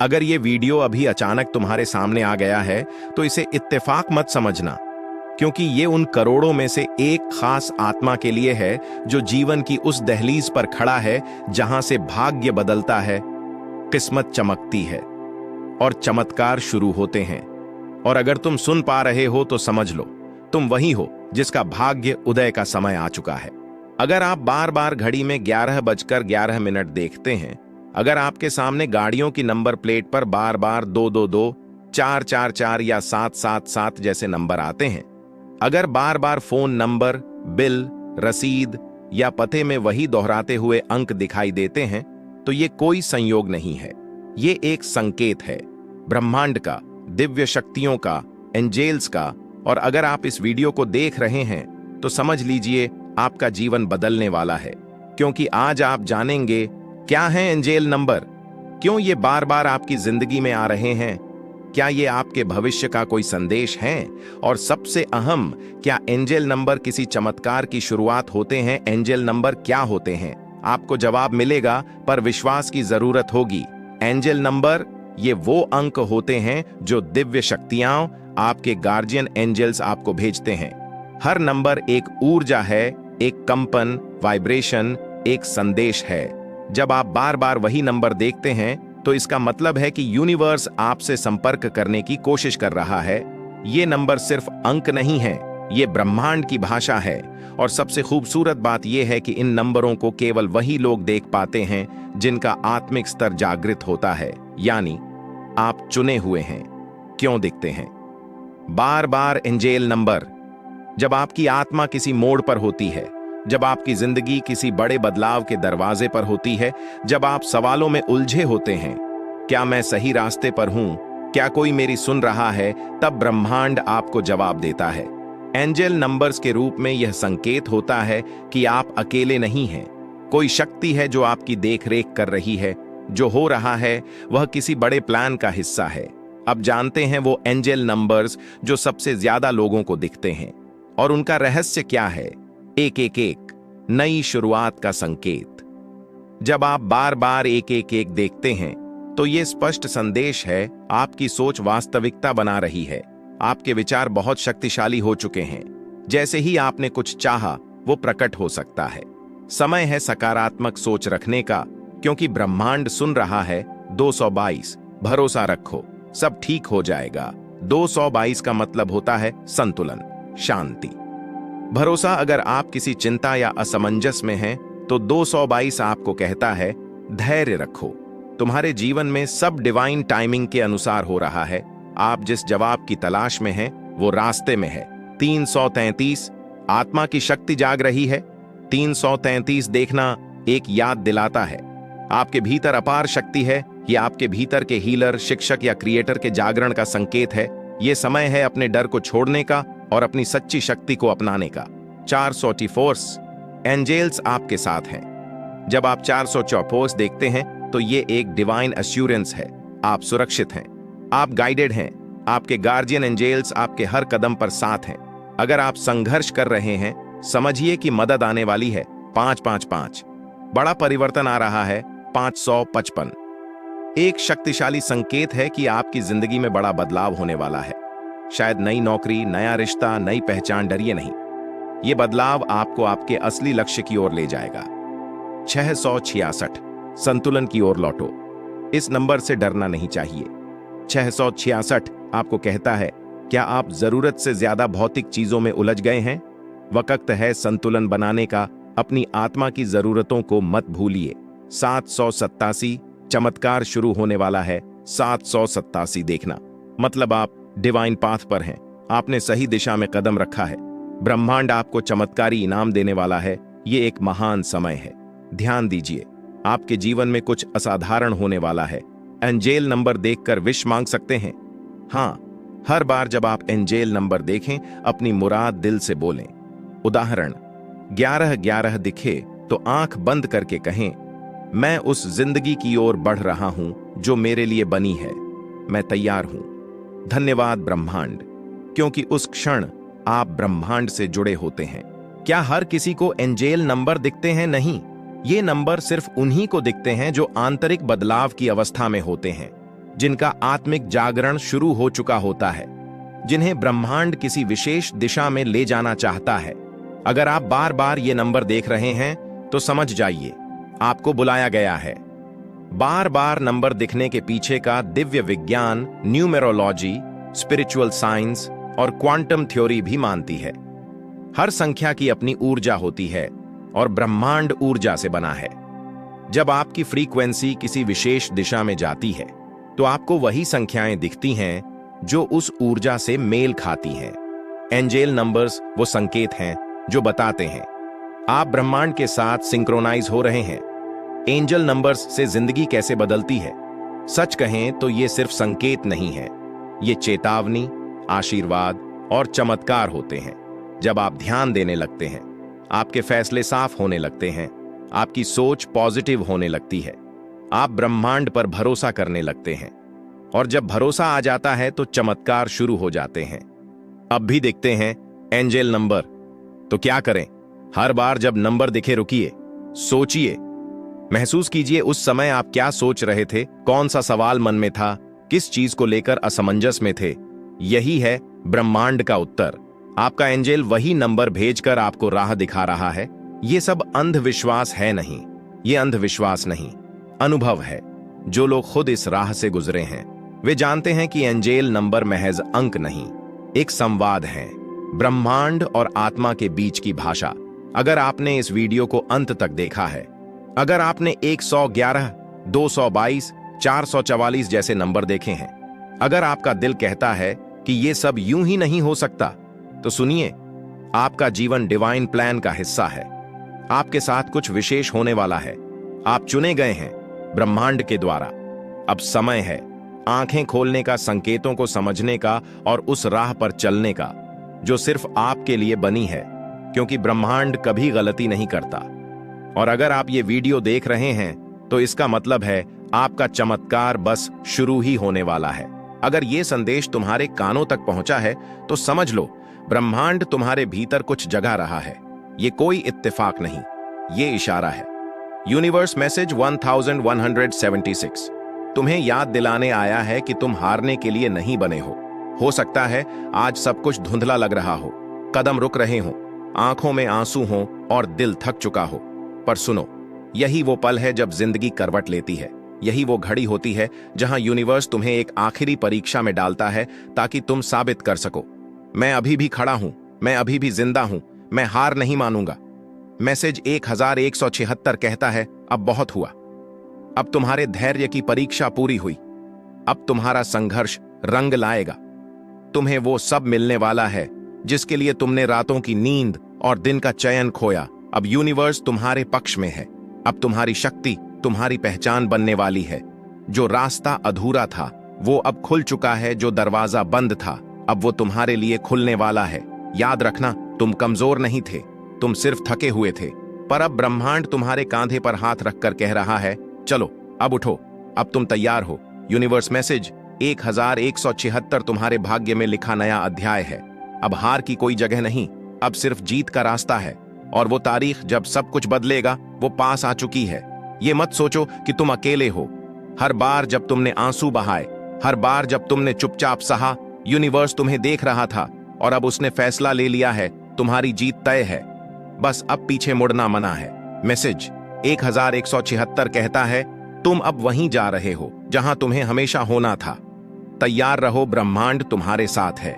अगर ये वीडियो अभी अचानक तुम्हारे सामने आ गया है तो इसे इत्तेफाक मत समझना, क्योंकि ये उन करोड़ों में से एक खास आत्मा के लिए है जो जीवन की उस दहलीज पर खड़ा है जहां से भाग्य बदलता है, किस्मत चमकती है और चमत्कार शुरू होते हैं। और अगर तुम सुन पा रहे हो तो समझ लो, तुम वही हो जिसका भाग्य उदय का समय आ चुका है। अगर आप बार बार घड़ी में 11:11 देखते हैं, अगर आपके सामने गाड़ियों की नंबर प्लेट पर बार बार 222, 444 या 777 जैसे नंबर आते हैं, अगर बार बार फोन नंबर, बिल, रसीद या पते में वही दोहराते हुए अंक दिखाई देते हैं, तो ये कोई संयोग नहीं है, ये एक संकेत है ब्रह्मांड का, दिव्य शक्तियों का, एंजेल्स का। और अगर आप इस वीडियो को देख रहे हैं तो समझ लीजिए आपका जीवन बदलने वाला है, क्योंकि आज आप जानेंगे क्या है एंजेल नंबर, क्यों ये बार बार आपकी जिंदगी में आ रहे हैं, क्या ये आपके भविष्य का कोई संदेश है, और सबसे अहम, क्या एंजेल नंबर किसी चमत्कार की शुरुआत होते हैं, एंजेल नंबर क्या होते हैं। आपको जवाब मिलेगा, पर विश्वास की जरूरत होगी। एंजेल नंबर ये वो अंक होते हैं जो दिव्य शक्तियां, आपके गार्जियन एंजल्स आपको भेजते हैं। हर नंबर एक ऊर्जा है, एक कंपन, वाइब्रेशन, एक संदेश है। जब आप बार बार वही नंबर देखते हैं तो इसका मतलब है कि यूनिवर्स आपसे संपर्क करने की कोशिश कर रहा है। ये नंबर सिर्फ अंक नहीं है, ये ब्रह्मांड की भाषा है। और सबसे खूबसूरत बात यह है कि इन नंबरों को केवल वही लोग देख पाते हैं जिनका आत्मिक स्तर जागृत होता है, यानी आप चुने हुए हैं। क्यों दिखते हैं बार बार एंजेल नंबर? जब आपकी आत्मा किसी मोड़ पर होती है, जब आपकी जिंदगी किसी बड़े बदलाव के दरवाजे पर होती है, जब आप सवालों में उलझे होते हैं, क्या मैं सही रास्ते पर हूं, क्या कोई मेरी सुन रहा है, तब ब्रह्मांड आपको जवाब देता है। एंजेल नंबर्स के रूप में यह संकेत होता है कि आप अकेले नहीं हैं, कोई शक्ति है जो आपकी देखरेख कर रही है। जो हो रहा है वह किसी बड़े प्लान का हिस्सा है। अब जानते हैं वो एंजेल नंबर्स जो सबसे ज्यादा लोगों को दिखते हैं, और उनका रहस्य क्या है। एक नई शुरुआत का संकेत। जब आप बार बार एक देखते हैं तो यह स्पष्ट संदेश है, आपकी सोच वास्तविकता बना रही है। आपके विचार बहुत शक्तिशाली हो चुके हैं। जैसे ही आपने कुछ चाहा वो प्रकट हो सकता है। समय है सकारात्मक सोच रखने का, क्योंकि ब्रह्मांड सुन रहा है। 222, भरोसा रखो, सब ठीक हो जाएगा। 222 का मतलब होता है संतुलन, शांति, भरोसा। अगर आप किसी चिंता या असमंजस में हैं तो 222 आपको कहता है धैर्य रखो, तुम्हारे जीवन में सब डिवाइन टाइमिंग के अनुसार हो रहा है। आप जिस जवाब की तलाश में हैं वो रास्ते में है। 333, आत्मा की शक्ति जाग रही है। 333 देखना एक याद दिलाता है आपके भीतर अपार शक्ति है। ये आपके भीतर के हीलर, शिक्षक या क्रिएटर के जागरण का संकेत है। ये समय है अपने डर को छोड़ने का और अपनी सच्ची शक्ति को अपनाने का। 444, एंजेल्स आपके साथ हैं। जब आप 444 देखते हैं तो ये एक डिवाइन एश्योरेंस है, आप सुरक्षित हैं, आप गाइडेड हैं, आपके गार्जियन एंजेल्स आपके हर कदम पर साथ हैं। अगर आप संघर्ष कर रहे हैं, समझिए कि मदद आने वाली है। 555, बड़ा परिवर्तन आ रहा है। 555, एक शक्तिशाली संकेत है कि आपकी जिंदगी में बड़ा बदलाव होने वाला है। शायद नई नौकरी, नया रिश्ता, नई पहचान। डरिए नहीं, यह बदलाव आपको आपके असली लक्ष्य की ओर ले जाएगा। 666, संतुलन की ओर लौटो। इस नंबर से डरना नहीं चाहिए। 666 आपको कहता है, क्या आप जरूरत से ज्यादा भौतिक चीजों में उलझ गए हैं? वक्त है संतुलन बनाने का। अपनी आत्मा की जरूरतों को मत भूलिए। 787, चमत्कार शुरू होने वाला है। 787 देखना मतलब आप डिवाइन पाथ पर हैं, आपने सही दिशा में कदम रखा है। ब्रह्मांड आपको चमत्कारी इनाम देने वाला है। ये एक महान समय है। ध्यान दीजिए, आपके जीवन में कुछ असाधारण होने वाला है। एंजेल नंबर देखकर विश मांग सकते हैं। हाँ, हर बार जब आप एंजेल नंबर देखें, अपनी मुराद दिल से बोलें। उदाहरण, 1111 दिखे तो आंख बंद करके कहें, मैं उस जिंदगी की ओर बढ़ रहा हूं जो मेरे लिए बनी है, मैं तैयार हूं। धन्यवाद ब्रह्मांड, क्योंकि उस क्षण आप ब्रह्मांड से जुड़े होते हैं। क्या हर किसी को एंजेल नंबर दिखते हैं? नहीं, ये नंबर सिर्फ उन्हीं को दिखते हैं जो आंतरिक बदलाव की अवस्था में होते हैं। जिनका आत्मिक जागरण शुरू हो चुका होता है, जिन्हें ब्रह्मांड किसी विशेष दिशा में ले जाना चाहता है। अगर आप बार बार ये नंबर देख रहे हैं तो समझ जाइए, आपको बुलाया गया है। बार बार नंबर दिखने के पीछे का दिव्य विज्ञान, न्यूमेरोलॉजी, स्पिरिचुअल साइंस और क्वांटम थ्योरी भी मानती है। हर संख्या की अपनी ऊर्जा होती है और ब्रह्मांड ऊर्जा से बना है। जब आपकी फ्रीक्वेंसी किसी विशेष दिशा में जाती है तो आपको वही संख्याएं दिखती हैं जो उस ऊर्जा से मेल खाती हैं। एंजेल नंबर्स वो संकेत हैं जो बताते हैं आप ब्रह्मांड के साथ सिंक्रोनाइज हो रहे हैं। एंजल नंबर्स से जिंदगी कैसे बदलती है? सच कहें तो ये सिर्फ संकेत नहीं है, ये चेतावनी, आशीर्वाद और चमत्कार होते हैं। जब आप ध्यान देने लगते हैं, आपके फैसले साफ होने लगते हैं, आपकी सोच पॉजिटिव होने लगती है, आप ब्रह्मांड पर भरोसा करने लगते हैं। और जब भरोसा आ जाता है तो चमत्कार शुरू हो जाते हैं। अब भी दिखते हैं एंजेल नंबर, तो क्या करें? हर बार जब नंबर दिखे रुकिए, सोचिए, महसूस कीजिए उस समय आप क्या सोच रहे थे, कौन सा सवाल मन में था, किस चीज को लेकर असमंजस में थे। यही है ब्रह्मांड का उत्तर। आपका एंजेल वही नंबर भेजकर आपको राह दिखा रहा है। ये सब अंधविश्वास है नहीं, ये अंधविश्वास नहीं, अनुभव है। जो लोग खुद इस राह से गुजरे हैं वे जानते हैं कि एंजेल नंबर महज अंक नहीं, एक संवाद है, ब्रह्मांड और आत्मा के बीच की भाषा। अगर आपने इस वीडियो को अंत तक देखा है, अगर आपने 111, 222, 444 जैसे नंबर देखे हैं, अगर आपका दिल कहता है कि ये सब यूं ही नहीं हो सकता, तो सुनिए, आपका जीवन डिवाइन प्लान का हिस्सा है। आपके साथ कुछ विशेष होने वाला है। आप चुने गए हैं ब्रह्मांड के द्वारा। अब समय है आंखें खोलने का, संकेतों को समझने का और उस राह पर चलने का जो सिर्फ आपके लिए बनी है, क्योंकि ब्रह्मांड कभी गलती नहीं करता। और अगर आप ये वीडियो देख रहे हैं तो इसका मतलब है आपका चमत्कार बस शुरू ही होने वाला है। अगर ये संदेश तुम्हारे कानों तक पहुंचा है तो समझ लो, ब्रह्मांड तुम्हारे भीतर कुछ जगा रहा है। ये कोई इत्तेफाक नहीं, ये इशारा है। यूनिवर्स मैसेज 1176 तुम्हें याद दिलाने आया है कि तुम हारने के लिए नहीं बने हो। हो सकता है आज सब कुछ धुंधला लग रहा हो, कदम रुक रहे हो, आंखों में आंसू हो और दिल थक चुका हो, पर सुनो, यही वो पल है जब जिंदगी करवट लेती है। यही वो घड़ी होती है जहां यूनिवर्स तुम्हें एक आखिरी परीक्षा में डालता है ताकि तुम साबित कर सको, मैं अभी भी खड़ा हूं, मैं अभी भी जिंदा हूं, मैं हार नहीं मानूंगा। मैसेज 1176 कहता है, अब बहुत हुआ, अब तुम्हारे धैर्य की परीक्षा पूरी हुई, अब तुम्हारा संघर्ष रंग लाएगा। तुम्हें वो सब मिलने वाला है जिसके लिए तुमने रातों की नींद और दिन का चयन खोया। अब यूनिवर्स तुम्हारे पक्ष में है। अब तुम्हारी शक्ति तुम्हारी पहचान बनने वाली है। जो रास्ता अधूरा था वो अब खुल चुका है, जो दरवाजा बंद था अब वो तुम्हारे लिए खुलने वाला है। याद रखना, तुम कमजोर नहीं थे, तुम सिर्फ थके हुए थे। पर अब ब्रह्मांड तुम्हारे कांधे पर हाथ रखकर कह रहा है, चलो अब उठो, अब तुम तैयार हो। यूनिवर्स मैसेज 1176 तुम्हारे भाग्य में लिखा नया अध्याय है। अब हार की कोई जगह नहीं, अब सिर्फ जीत का रास्ता है। और वो तारीख जब सब कुछ बदलेगा वो पास आ चुकी है। ये मत सोचो कि तुम अकेले हो। हर बार जब तुमने आंसू बहाए, हर बार जब तुमने चुपचाप सहा, यूनिवर्स तुम्हें देख रहा था और अब उसने फैसला ले लिया है, तुम्हारी जीत तय है। बस अब पीछे मुड़ना मना है। मैसेज 1176 कहता है, तुम अब वहीं जा रहे हो जहां तुम्हें हमेशा होना था। तैयार रहो, ब्रह्मांड तुम्हारे साथ है।